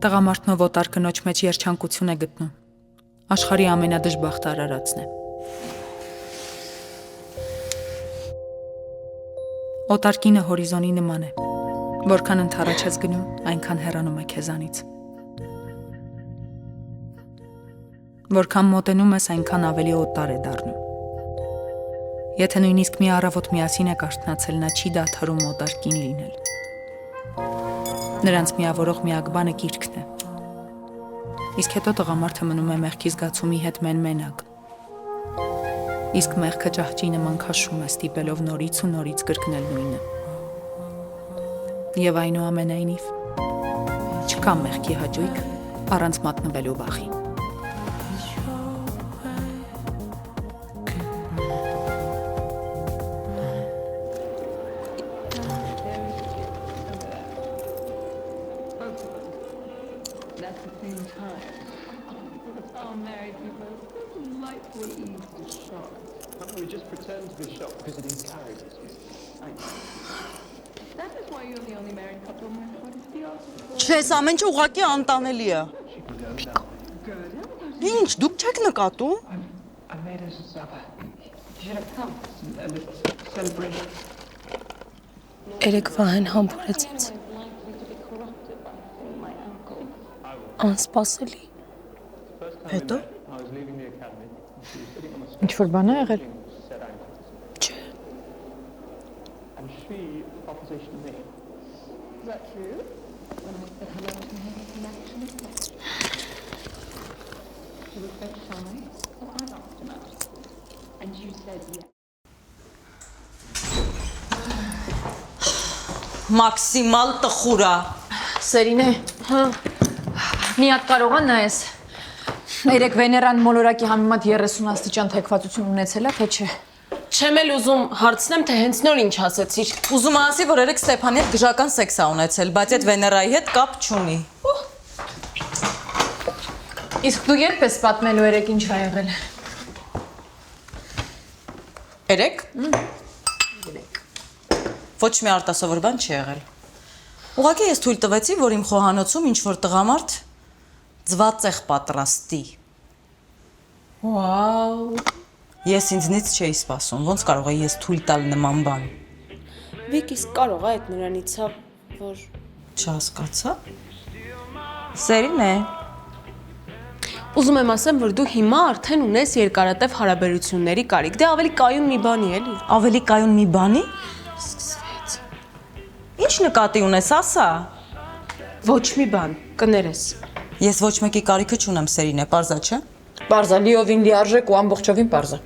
Տղամարդն ով օտար կնոջ մեջ երջանկություն է գտնում, աշխարհի ամենադժբախտ արարածն է։ Օտար կինը հորիզոնի նման է, որքան ընդառաջ ես գնում, այնքան հեռանում է քեզանից։ Որքան մոտենում ես, այնքան ավելի օտար է դառնում։ Եթե նույնիսկ մի առավոտ միասին եք արթնացել, նա չի դադարում օտար կին լինել։ Նրանց միավորող միակ բանը կիրքն է։ Իսկ հետո տղամարդը մնում է մեղքի զգացումի հետ մենակ։ Իսկ մեղքը ճահճի նման քաշում է, ստիպելով նորից ու նորից կրկնել նույնը։ Եվ այնուամենայնիվ չկա մեղքի հաճույք առանց մատնվելու վախի։ We just pretend to be shocked because it encourages you. That is why you're the only married couple in my party. Չես ամեն ինչ ուղղակի անտանելի է։ Ինչ, դուք չեք նկատում։ I made us a supper. You should have come. A little celebration. Երեք վահեն համբուրեց ինձ։ Անսպասելի։ Հետո։ Ինչ որ բան է եղել։ Չէ։ And she opposition me. Is that true? When I said hello to him, he actually said. She was very shy, so I asked him out. And you said yes. Մաքսիմալ տխուրա։ Սերինե, մի հատ կարող ես նայես։ Երեք Վեներան մոլորակի համեմատ 30 աստիճան թեքվածություն ունեցել է, թե չէ։ Չեմ էլ ուզում հարցնեմ, թե հենց նոր ինչ ասեցիր։ Ուզում ասի, որ երեք Ստեփանի հետ գժական սեքս ա ունեցել, բայց այդ Վեներայի հետ կապ չունի։ Իսկ դու երբ ես պատմելու երեք ինչ ա եղել։ Երեք։ Ոչ մի արտասովոր բան չի եղել։ Ուղղակի ես թույլ տվեցի, որ իմ խոհանոցում ինչ-որ տղամարդ ձվածեղ պատրաստի։ Վաու։ Ես ինձնից չէի սպասում, ոնց կարող է ես թույլ տալ նման բան։ Վիկիս կարող է այդ նրանից է, որ Չհասկացա։ Սերինե։ Ուզում եմ ասեմ, որ դու հիմա արդեն ունես երկարատև հարաբերությունների կարիք։ Դե ավելի կայուն մի բանի էլի։ Ավելի կայուն մի բանի։ Ինչ նկատի ունես, ասա։ Ոչ մի բան, կներես։ Ես ոչ մեկի կարիքը չունեմ, Սերինե, պարզա չէ։ Պարզա լիովին լիարժեք ու ամբողջովին պարզա։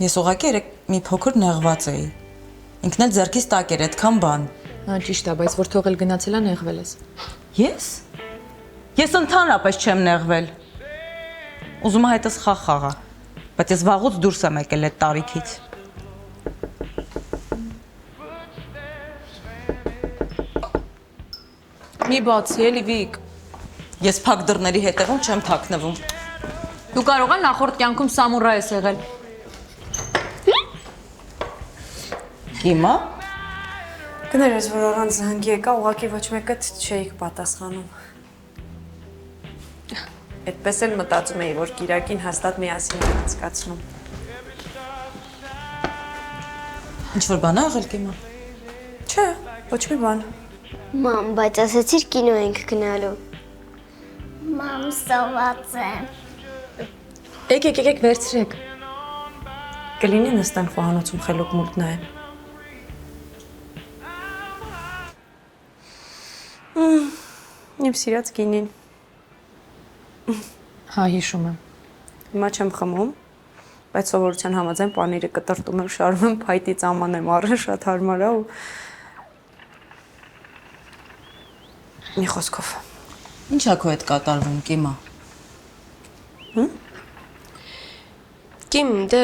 Ես ուղղակի երեք մի փոքր նեղված էի։ Ինքն էլ ձեռքից տակ էր այդքան բան։ Հա, ճիշտ է, բայց որ թողել գնացել է նեղվել ես։ Ես։ Ես ընդհանրապես չեմ նեղվել։ Ուզում եմ հետս խաղ խաղա, բայց ես վաղուց դուրս եմ եկել այդ տարիքից։ Մի բացի էլի Վիկ։ Ես փակ դռների հետևում չեմ թաքնվում։ Դու կարող ես նախորդ կյանքում սամուրայ ես եղել։ Հիմա։ Կներես, որ առանց զանգի եկա, ուղղակի ոչ մեկը չէիք պատասխանում։ Այդպես էլ մտածում էի, որ Կիրակին հաստատ միասին ենք անցկացնում։ Ինչ-որ բան ա եղել Կիմա։ Չէ, ոչ մի բան։ Մամ, բայց ասեցիր կինո ենք գնալու։ Մամ, սոված եմ։ Եկեք, վերցրեք։ Կլինի նստեն խոհանոցում խելոք մուլտ նայեն։ Իմ սիրած գինին։ Հա, հիշում եմ։ Հիմա չեմ խմում, բայց սովորության համաձայն պանիրը կտրտում եմ, շարում եմ, փայտից աման եմ առել, շատ հարմար է ու մի խոսքով։ Ինչ ա քո հետ կատարվում, Կիմա։ Կիմ, դե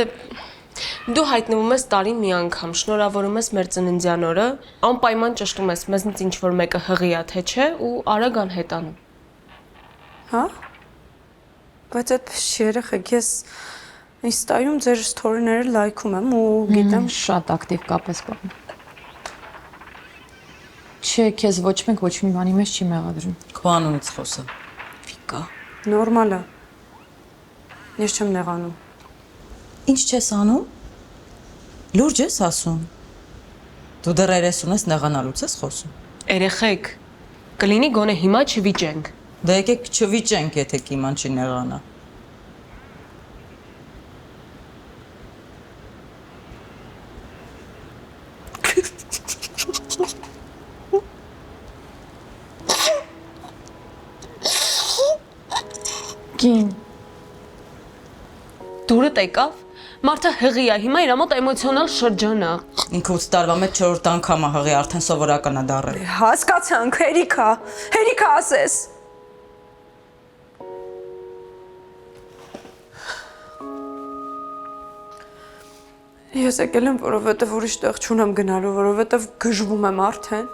դու հայտնվում ես տարին մի անգամ, շնորհավորում ես մեր ծննդյան օրը, անպայման ճշտում ես մեզնից ինչ-որ մեկը հղի ա, թե չէ, ու արագ անհետանում։ Հա։ Բայց այդպես չի երեխեք, ես Ինստայում ձեր սթորիները լայքում եմ ու գիտեմ։ Շատ ակտիվ կապ ես պահում։ Չէ, քեզ ոչ մեկ ոչ մի բանի մեջ չի մեղադրում։ Քո անունից խոսը։ Վիկա։ Նորմալ է։ Ես չեմ նեղանում։ Ինչ չես անում։ Լուրջ ես ասում։ Դու դեռ 30 ես նեղանալուց ես խոսում։ Երեխեք, կլինի գոնե հիմա չվիճենք։ Դե եկեք չվիճենք, եթե կիման չի նեղանա։ Կին։ Դուրդ եկավ։ Մարդը հղի է, հիմա իր մոտ էմոցիոնալ շրջան է։ Ինքը 8 տարվա մեջ 4-րդ անգամ է հղի, արդեն սովորական է դառել։ Հասկացանք, հերիքա ասես։ Ես եկել եմ, որովհետև ուրիշ տեղ չունեմ գնալու, որովհետև գժվում եմ արդեն։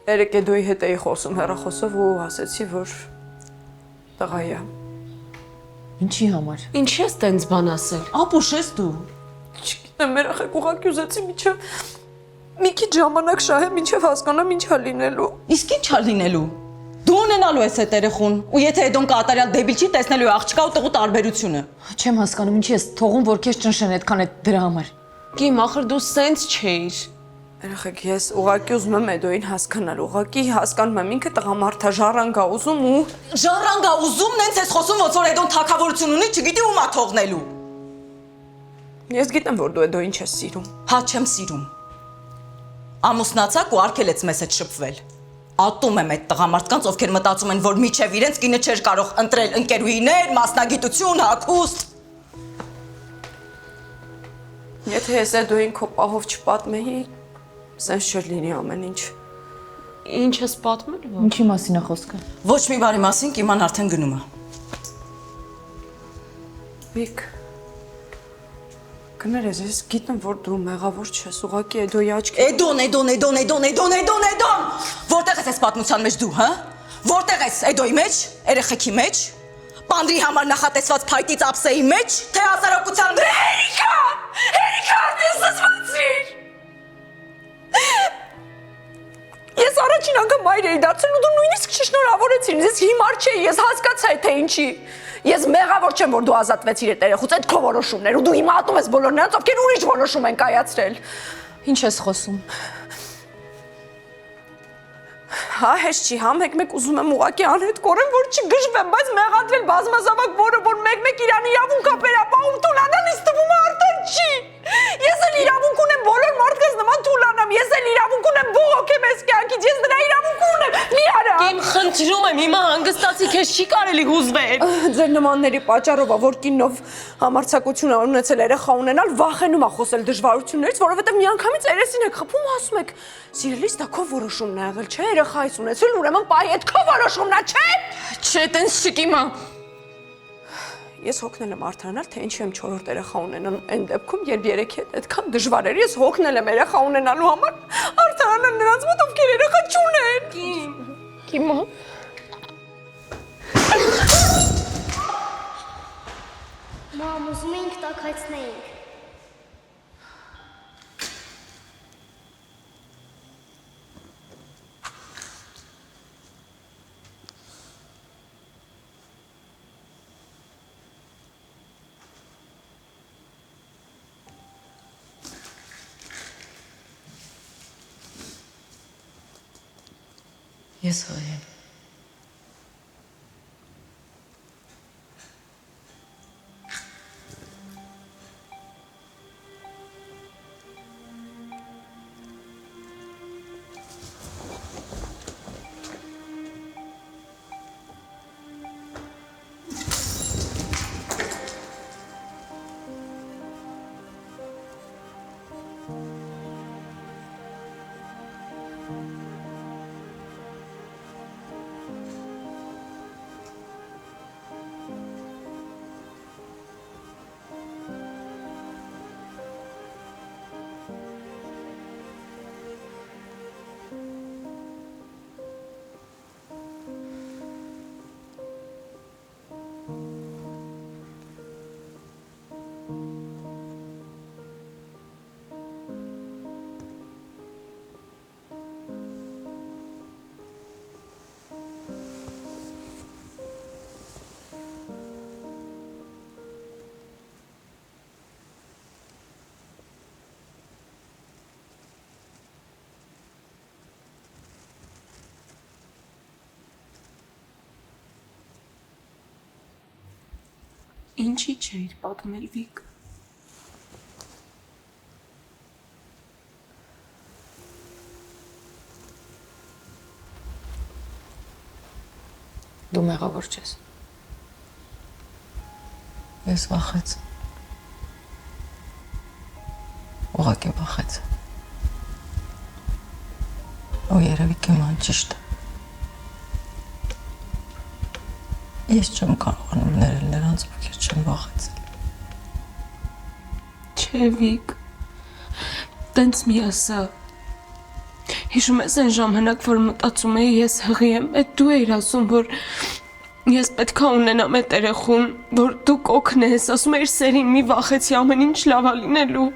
Երեկ Էդոյի հետ էի խոսում հեռախոսով ու ասեցի, որ տղա է։ Ինչի համար։ Ինչի ես տենց բան ասել։ Ապուշ ես դու։ Չգիտեմ, երեխեք ուղղակի ուզեցի միջև մի քիչ ժամանակ շահեմ, մինչև հասկանամ ինչ է լինելու։ Իսկ ինչ է լինելու։ Դու ունենալու ես այդ երեխուն, ու եթե Էդոն կատարյալ դեբիլ չի, տեսնելու է աղջկա ու տղու տարբերությունը։ Չեմ հասկանում, ինչի ես թողում, որ քեզ ճնշեն այդքան այդ դրա համար։ Կիմ, ախր դու սենց չէիր։ Երեխեք, ես ուղղակի ուզում եմ Էդոյին հասկանալ, ուղղակի հասկանում եմ ինքը տղամարդ է, ժառանգ է ուզում ու Ժառանգա ուզում նենց ես խոսում, ոնց որ Էդոն թակավորություն ունի, չգիտի ում է թողնելու։ ես գիտեմ, որ դու Էդոյին չես սիրում։ Հա չեմ սիրում։ Ամուսնացակ ու արգելեց մեզ հետ շփվել։ Ատում եմ այդ տղամարդկանց, ովքեր մտածում են, որ միչև իրենց կինը չէր կարող ընտրել ընկերուհիներ, մասնագիտություն, հագուստ։ Եթե ես Էդոյին քո պահով չպատմեի, սենց չէր լինի ամեն ինչ։ Ինչ ես պատմել։ Ինչի մասին է խոսքը։ Ոչ մի բարի մասին կիման արդեն գնում է։ Վիկ, կներես, ես գիտեմ, որ դու մեղավոր չես, ուղղակի Էդոյի աչքի։ Էդոն։ Որտեղ ես այս պատմության մեջ դու, հա? Որտեղ ես Էդոյի մեջ, երեխեքի մեջ, պանդրի համար նախատեսված փայտից ափսեի մեջ, թե հասարակության Հերիքա, դες զսվածիր։ Ես առաջին անգամ մայր էի դարձել ու դու նույնիսկ չշնորհավորեցիր ինձ, ես հիմար չէի, ես հասկացա թե ինչի։ Ես մեղավոր չեմ, որ դու ազատվեցիր այդ երեխուց, այդ քո որոշումներ ու դու հիմա ատում ես բոլոր նրանց, ովքեր ուրիշ որոշում են կայացրել։ Ինչ ես խոսում։ Հա, հեշտ չի, հա, մեկ-մեկ ուզում եմ ուղղակի անհետ կորեմ, որ չգժվեմ, բայց մեղադրել բազմազավակ որը, որ մեկ-մեկ իրան իրավունք է վերապահում թուլանալ, ինձ թվում է արդեն չի։ Ես էլ իրավունք ունեմ բոլոր մարդկանց նման թուլանամ, ես էլ իրավունք ունեմ բողոքեմ այս կյանքից, ես դրա իրավունք ունեմ։ Մի արա։ Կիմ, խնդրում եմ, հիմա հանգստացի, քեզ չի կարելի հուզվել։ Ձեր նմանների պատճառով է, որ կինով համարձակություն ունեցել երեխա ունենալ, վախենում է խոսել դժվարություններից, որովհետև միանգամից երեսին եք խփում, ասում եք. «Սիրելիս, դա քո որոշումն է եղել, չէ՞, երեխայից ունեցել, ուրեմն պայ այդ քո որոշումն է, չէ՞»։ Չէ, տենց չկիմա։ Ես հոգնել եմ արդարանալ, թե ինչու եմ 4-րդ երեխա ունենան այն դեպքում, երբ երեքի հետ այդքան դժվար էր, ես հոգնել եմ երեխա ունենալու համար, արդարանալ նրանց մոտ, ովքեր երեխա չունեն։ Կիմա։ Մամ, ուզում էինք տաքացնեինք։ Ես հղի եմ։ Ինչի չէիր պատմել Վիկ։ Դու մեղավոր չես։ Ես վախեցա։ Ուղղակի վախեցա։ Ու երևի կեման ճիշտ է։ Ես չեմ կարողանում ներել նրանց, ովքեր չեմ վախեցել։ Չէ Վիկ։ Տենց մի ասա։ Հիշում ես այն ժամանակ, որ մտածում էի ես հղի եմ, այդ դու էիր ասում, որ ես պետք է ունենամ այդ երեխուն, որ դու կօգնես, ասում էիր սերին մի վախեցի, ամեն ինչ լավ է լինելու։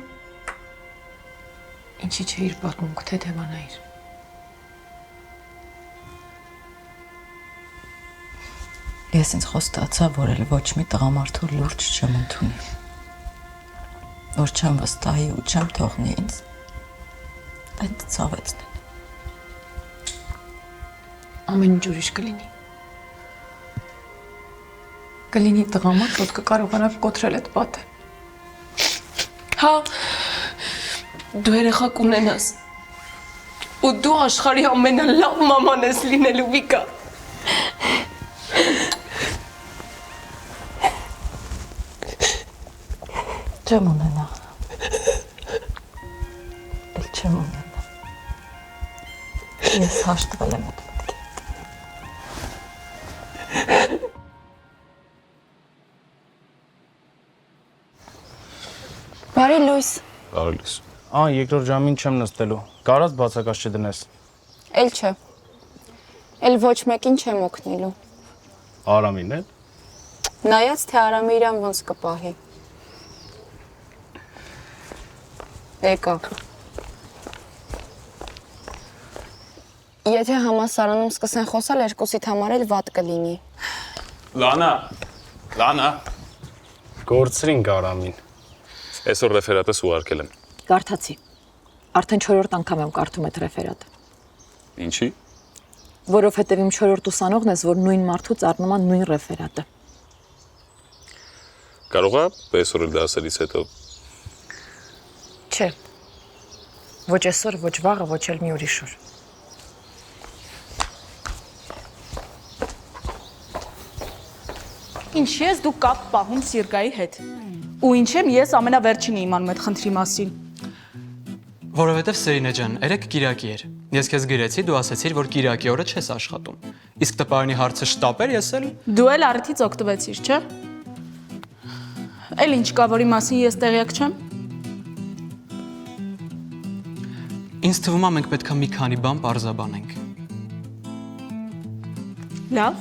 Ինչի չէիր պատմում, թե դեվանայիր։ Ես ինձ խոստացա, որ էլ ոչ մի տղամարդու լուրջ չեմ ընդունի։ Որ չեմ վստահի ու չեմ թողնի ինձ այդ ցավեցնել։ Ամեն ինչ ուրիշ կլինի։ Կլինի տղամարդ, որ կկարողանա կոտրել այդ պատը։ Հա, դու երեխա կունենաս։ Ու դու աշխարհի ամենալավ մաման ես լինելու Վիկա։ Չեմ ունենա։ Էլ չեմ ունենա։ Ես հաշտվել եմ այդ մտքի հետ։ Բարի լույս։ Բարի լույս։ Երկրորդ ժամին չեմ նստելու։ Կարաս բացակաց չդնես։ Էլ չէ։ Էլ ոչ մեկին չեմ օգնելու։ Արամին է։ Նայած թե Արամը իրան ոնց կպահի։ Եկա։ Եթե համասարանում սկսեն խոսալ, երկուսիդ համար էլ վատ կլինի։ Լանա։ Գործրինք Արամին։ Այսօր ռեֆերատս ուղարկել եմ։ Կարդացի։ Արդեն 4-րդ անգամ եմ կարդում այդ ռեֆերատը։ Ինչի։ Որովհետև իմ 4-րդ ուսանողն ես, որ նույն մարդուց առնում է նույն ռեֆերատը։ Կարող է այսօր էլ դասերից հետո։ Չէ։ Ոչ այսօր, ոչ վաղը, ոչ էլ մի ուրիշ օր։ Ինչի ես դու կապ պահում Սիրգայի հետ։ Ու ինչ եմ ես ամենավերջինը իմանում այդ խնդրի մասին։ Որովհետև Սերինե ջան, երեք Կիրակի էր։ Ես քեզ գրեցի, դու ասացիր, որ Կիրակի օրը չես աշխատում։ Իսկ տպարանի հարցը շտապ էր, ես էլ Դու էլ առիթից օգտվեցիր, չէ՞։ Էլ ինչ կա, որի մասին ես տեղյակ չեմ։ ինձ թվում է մենք պետք է մի քանի բան պարզաբանենք։ Լավ,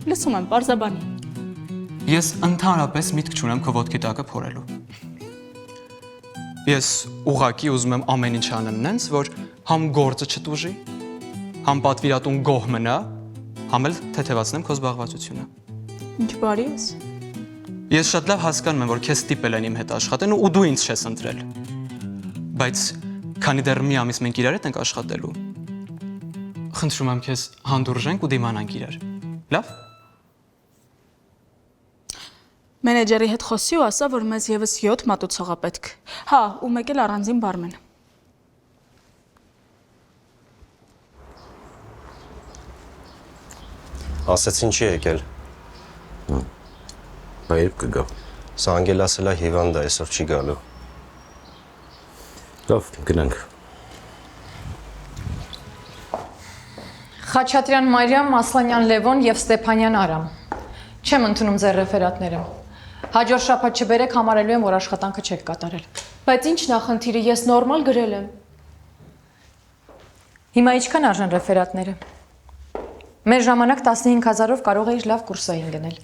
լսում եմ, պարզաբանի։ Ես ընդհանրապես միտք չունեմ քո ոտքի տակը փորելու։ Ես ուղղակի ուզում եմ ամեն ինչ անեմ նենց, որ համ գործը չտուժի, համ պատվիրատուն գոհ մնա, համ էլ թեթևացնեմ քո զբաղվածությունը։ Ինչ բարի ես։ Ես շատ լավ հասկանում եմ, որ քեզ ստիպել են իմ հետ աշխատեն ու դու ինձ չես ընտրել։ Բայց քանի դեռ մի ամիս մենք իրար հետ ենք աշխատելու, խնդրում եմ քեզ հանդուրժենք ու դիմանանք իրար։ Լավ։ Մենեջերի հետ խոսի ու ասա, որ մեզ եւս 7 մատուցող է պետք։ Հա, ու մեկ էլ առանձին բարմեն։ Ասեցին չի եկել։ Երբ կգա։ Սանգել ասել է հիվանդ է, այսօր չի գալու։ Լավ, գնանք։ Խաչատրյան Մարիամ, Ասլանյան Լևոն եւ Ստեփանյան Արամ։ Չեմ ընդունում ձեր ռեֆերատները։ Հաջորդ շաբաթ չբերեք, համարելու եմ, որ աշխատանքը չեք կատարել։ Բայց ի՞նչն է խնդիրը, ես նորմալ գրել եմ։ Հիմա ինչքան արժան ռեֆերատները։ Մեր ժամանակ 15000-ով կարող էիր լավ կուրսային գնել։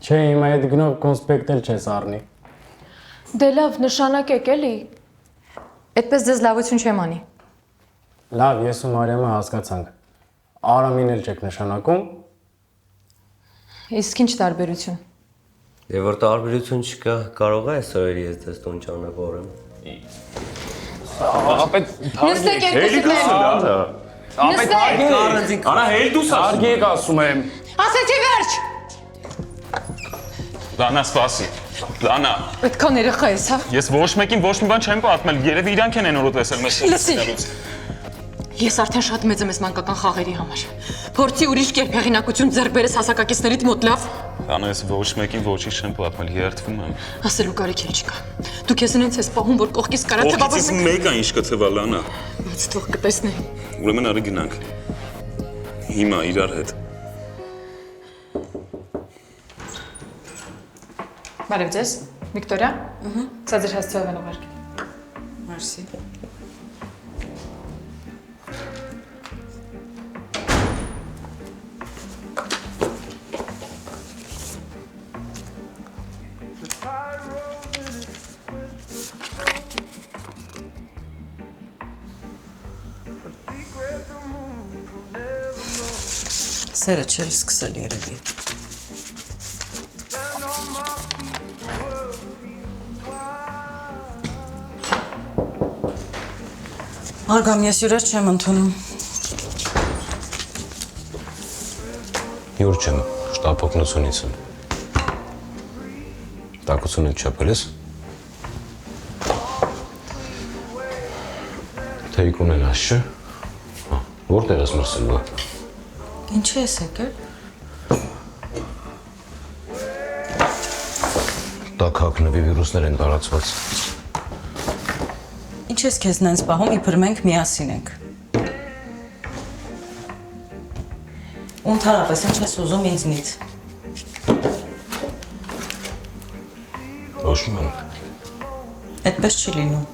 Չէ, հիմա այդ գնով կոնսպեկտ էլ չես առնի։ Դե լավ, նշանակեք էլի։ Այդպես ձեզ լավություն չեմ անի։ Լավ, ես ու Մարիամը հասկացանք։ Արամին էլ չեք նշանակում։ Իսկ ինչ տարբերություն։ Եվ որ տարբերություն չկա, կարող է այսօր ես դες տուն ճանապարհեմ։ Նստեք երկուսիդ։ Արա հել դու սա։ Արգեք ասում եմ։ Ասեցի վերջ։ Լանա, սպասի։ Լանա։ Այդքան երեխա ես, հա։ Ես ոչ մեկին ոչ մի բան չեմ պատմել, երևի իրանք են օրոտ լսել մեզ Լսի։ խոսելուց։ Ես արդեն շատ մեծ եմ այս մանկական խաղերի համար։ Փորձի ուրիշ կերպ հեղինակություն ձեռք բերես հասակակիցներիդ մոտ, լավ։ Լանա, ես ոչ մեկին ոչինչ չեմ պատմել, երդվում եմ։ Ասելու կարիք էլ չկա։ Դու քեզ ինձ ես պահում, որ կողքից կարա թվաբար։ Կողքից մեկը ինչ կթվա, Լանա։ Բայց թող կտեսնի։ Ուրեմն արի գնանք։ Հիմա իրար հետ։ Բարև ձեզ, Վիկտորիա։ Սա ձեր հասցեով են ուղարկել։ Մերսի։ Սերը չել սկսել երևի։ Արգամ, ես յուրեր չեմ ընդունում։ Յուր չեմ, շտապ օգնությունից եմ։ Տակություն եք չապել ես։ Թեյք ունենաս չէ։ Որտեղ ես մրսել բա։ Ինչի ես եկել։ Տակ հակնվի վիրուսներ են տարածված։ Ինչ ես քեզ նենց պահում, իբր մենք միասին ենք։ Ընդհանրապես, ինչ ես ուզում ինձնից։ Ոչ ման։ Այդպես չի լինում։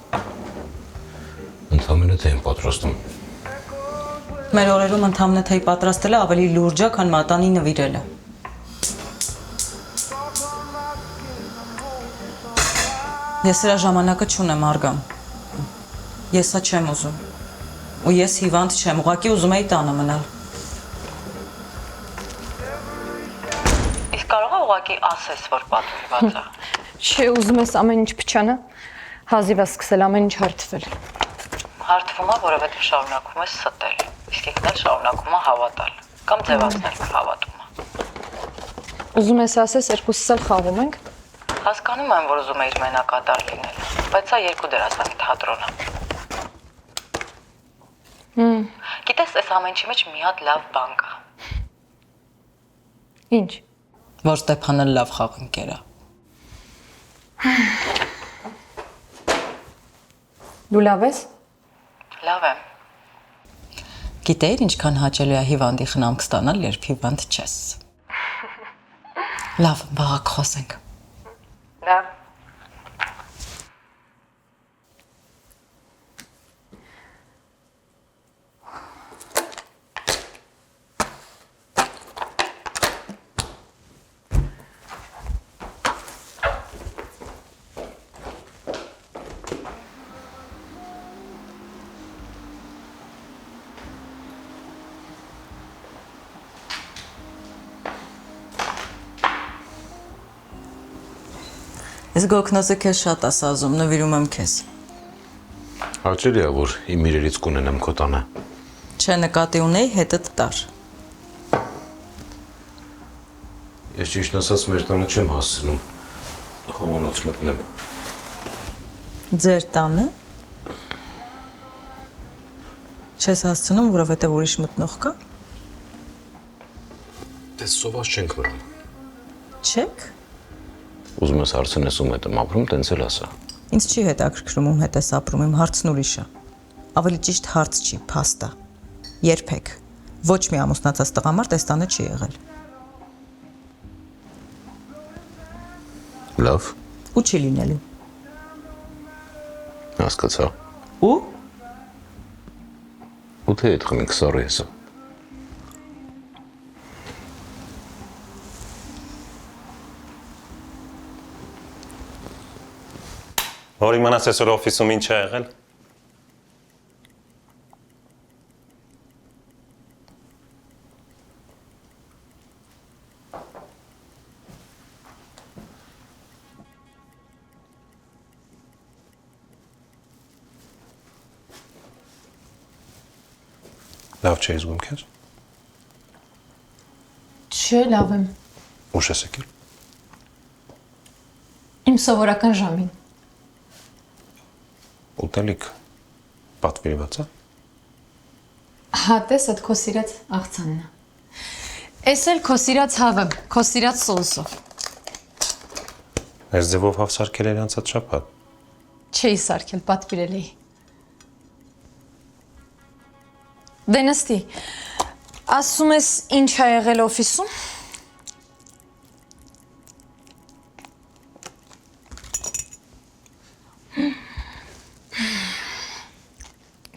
Ընդամենը թե եմ պատրաստում։ Մեր օրերում ընդամենը թեյ պատրաստելը ավելի լուրջ է, քան մատանի նվիրելը։ Ես սրա ժամանակը չունեմ, Արգամ։ Ես սա չեմ ուզում։ Ու ես հիվանդ չեմ, ուղղակի ուզում էի տանը մնալ։ Իսկ կարող է ուղղակի ասես, որ պատվիրված է։ Չէ, ուզում ես ամեն ինչ փչանա։ Հազիվ է սկսել ամեն ինչ հարթվել։ Հարթվում է, որովհետև շարունակում ես ստել, իսկ ինքն էլ շարունակում է հավատալ կամ ձևացնել հավատումը։ Ուզում ես ասես, երկուսս էլ խաղում ենք։ Հասկանում եմ, որ ուզում էիր մենակատար լինել, բայց սա երկու դերասանի թատրոն է։ Գիտես, այս ամեն ինչի մեջ մի հատ լավ բան կա։ Ինչ։ Որ Ստեփանը լավ խաղընկեր է։ Դու լավ ես։ Լավ եմ։ Գիտեիր ինչքան հաճելի է հիվանդի խնամք ստանալ, երբ հիվանդ չես։ Լավ, վաղը կխոսենք։ Լավ։ Ես գոքնոզը քեզ շատ ասազում, նվիրում եմ քեզ։ Հաճելի է, որ իմ իրերից կունենամ քո տանը։ Չէ, նկատի ունեի հետդ տար։ Ես ճիշտ ասած մեր տանը չեմ հասցնում հողանոց մտնեմ։ Ձեր տանը։ Չես հասցնում, որովհետև ուրիշ մտնող կա։ Դες սոված չենք մնում։ Չեք։ Ուզում ես հարցնես ում հետ եմ ապրում, տենց էլ ասա։ Ինձ չի հետաքրքրում ում հետ ես ապրում, իմ հարցն ուրիշ է։ Ավելի ճիշտ հարց չի, փաստ է։ Երբեք ոչ մի ամուսնացած տղամարդ այս տանը չի եղել։ Լավ։ Ու չի լինելու։ Հասկացա։ Ու թե այդ խմենք սառի հեսա։ Որ իմանաս այսօր օֆիսում ինչ է եղել։ Լավ չէ զգում քեզ։ Չէ, լավ եմ։ Ուշ ես եկել։ Իմ սովորական ժամին։ Ուտելիք պատվիրված է։ Հա, տես այդ քո սիրած աղցանն է։ Էս էլ քո սիրած հավը, քո սիրած սոուսով։ Այս ձևով հավ սարքել էր անցած շաբաթ։ Չէի սարքել, պատվիրել էի։ Դե նստի, ասում ես ինչ ա եղել օֆիսում։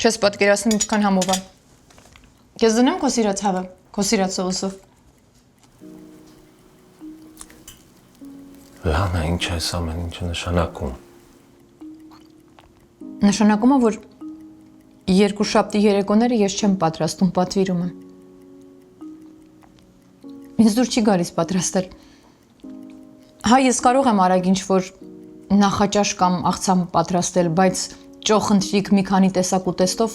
Չես պատկերացնում ինչքան համով եմ։ Քեզ դնեմ քո սիրած հավը, քո սիրած սոուսով։ Լանա, ինչ է այս ամեն ինչը նշանակում։ Նշանակում է, որ երկուշաբթի երեկոները ես չեմ պատրաստում, պատվիրում եմ։ Ինձ դուր չի գալիս պատրաստել։ Հա, ես կարող եմ արագ ինչ-որ նախաճաշ կամ աղցան պատրաստել, բայց ճոխընթրիկ մի քանի տեսակ ուտեստով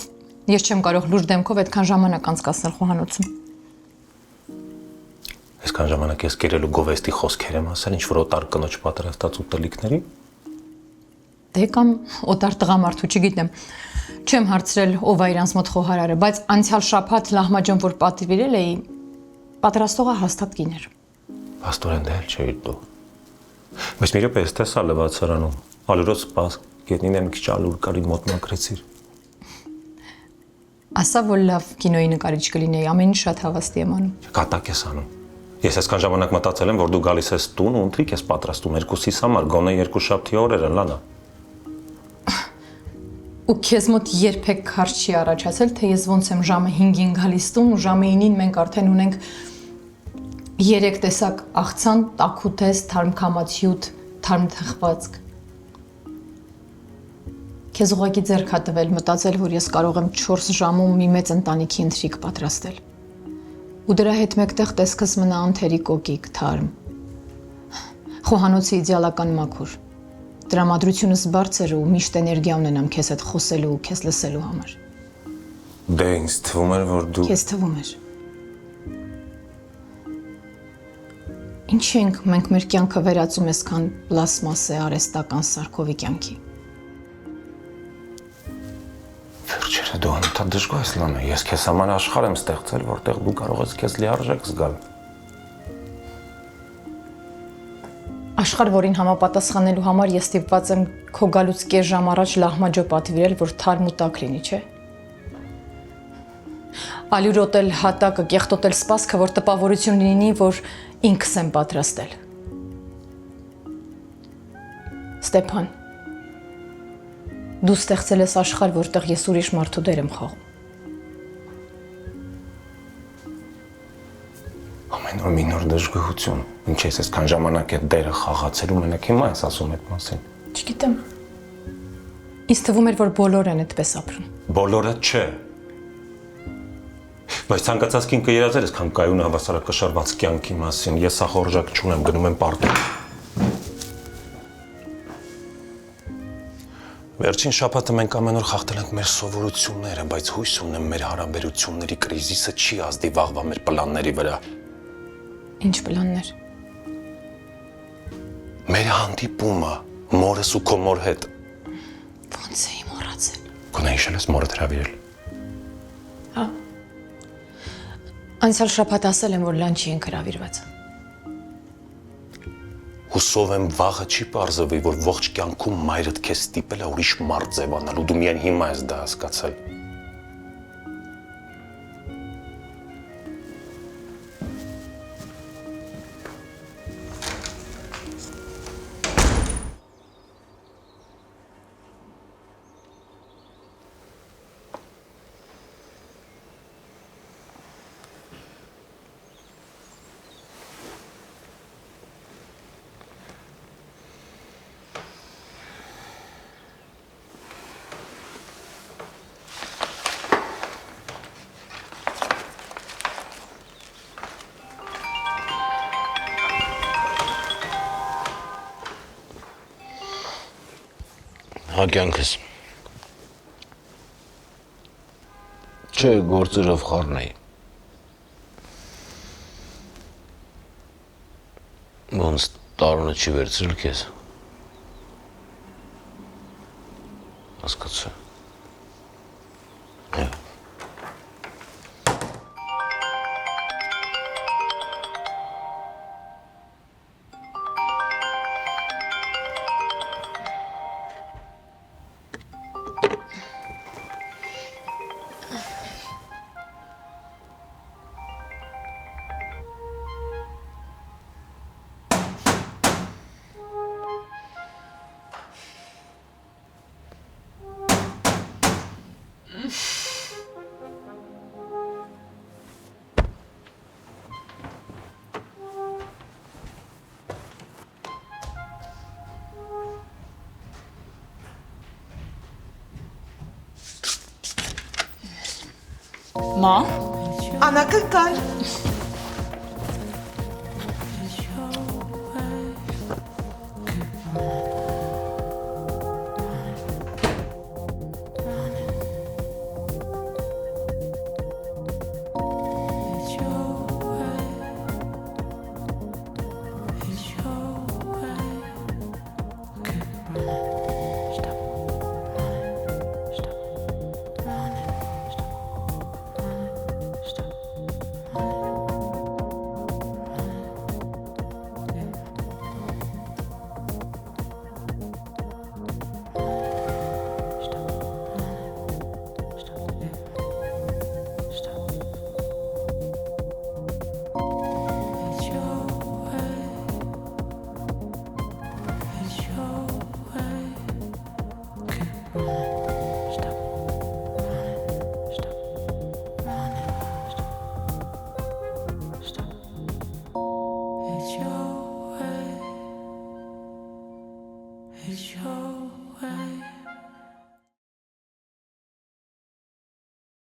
ես չեմ կարող լուրջ դեմքով այդքան ժամանակ անցկացնել խոհանոցում։ Այսքան ժամանակ ես կերելու գովեստի խոսքեր եմ ասել, ինչ որ օտար կնոջ պատրաստած ուտելիքների։ Դե կամ օտար տղամարդու, չգիտեմ։ Չեմ հարցրել ով է իրանց մոտ խոհարարը, բայց անցյալ շաբաթ լահմաջոն որ պատվիրել էի, պատրաստողը հաստատ կին էր։ Աստորեն դե էլ չէի դու։ Բայց մի րոպե ես տեսա լվացարանում, ալուրոց սպաս, գետնին եմ քիչ ալուր կարի մոտ մաքրեցիր։ Ասա որ լավ կինոյի նկարիչ կլինեի, ամեն ինչ շատ հավաստի եմ անում։ Կատակ ես անում։ Ես այսքան ժամանակ մտածել եմ, որ դու գալիս ես տուն ու ընթրիկ ես պատրաստում երկուսիս համար, գոնե երկուշաբթի օրերը, լանա։ Ու քեզ մոտ երբեք քարշ չի առաջացել, թե ես ոնց եմ ժամը 5-ին գալիս տուն ու ժամը 9-ին մենք արդեն ունենք 3 տեսակ աղցան, տաքուտես, թարմ քամացյուտ, թարմ թխվածք։ Քեզ ուղղակի ձեռք ա տվել մտածել, որ ես կարող եմ 4 ժամում մի մեծ ընտանիքի ընթրիկ պատրաստել։ Ու դրա հետ մեկտեղ տեսքս մնա անթերի կոկիկ, թարմ։ Խոհանոցի իդեալական մաքուր։ Տրամադրությունս բարձր ու միշտ էներգիա ունենամ քեզ հետ խոսելու ու քեզ լսելու համար։ Դե ինձ թվում էր, որ դու… Քեզ թվում էր։ Ինչ ենք մենք մեր կյանքը վերածում այսքան պլաստմասե արհեստական սարքովի կյանքի։ Վերջերը դու անընդհատ դժգոհ ես, Լանա, ես քեզ համար աշխարհ եմ ստեղծել, որտեղ դու կարող ես քեզ լիարժեք զգալ։ Աշխարհ, որին համապատասխանելու համար ես ստիպված եմ քո գալուց կես ժամ առաջ լահմաջո պատվիրել, որ թարմ ու տաք լինի, չէ՞։ Ալյուրոտել հատակը, կեղտոտել սպասքը, որ տպավորություն լինի, որ ինքս եմ պատրաստել։ Ստեփան, դու ստեղծել ես աշխարհ, որտեղ ես ուրիշ մարդու դեր եմ խաղում։ Ամեն օր մի նոր դժգոհություն։ Ինչ ես այսքան ժամանակ այդ դերը խաղացել ու մենակ հիմա ես ասում այդ մասին։ Չգիտեմ։ Ինձ թվում էր, որ բոլորն են այդպես ապրում։ Բոլորը չէ։ Բայց ցանկացած կին կերազել ես քան կայուն հավասարակշռված կյանքի մասին։ Ես սա խորժակ չունեմ, գնում եմ պարտել։ Վերջին շաբաթը մենք ամեն օր խախտել ենք մեր սովորությունները, բայց հույս ունեմ մեր հարաբերությունների կրիզիսը չի ազդի վաղվա մեր պլանների վրա։ Ինչ պլաններ։ Մեր հանդիպումը, մորս ու քո մոր հետ։ Ոնց էի մոռացել։ Գոնե հիշել ես մորդ հրավիրել։ Հա։ Անցյալ շաբաթ ասել եմ, որ լանչի ենք հրավիրված։ Հուսով եմ վաղը չի պարզվի, որ ողջ կյանքում մայրդ քեզ ստիպել է ուրիշ մարդ ձևանալ ու դու միայն հիմա ես դա հասկացել։ Հա կյանքս։ Չէ, գործերով խառնեի։ Ոնց տարոնը չի վերցրել քեզ։ Հասկացա։ Մա, Անակնկալ։ It's your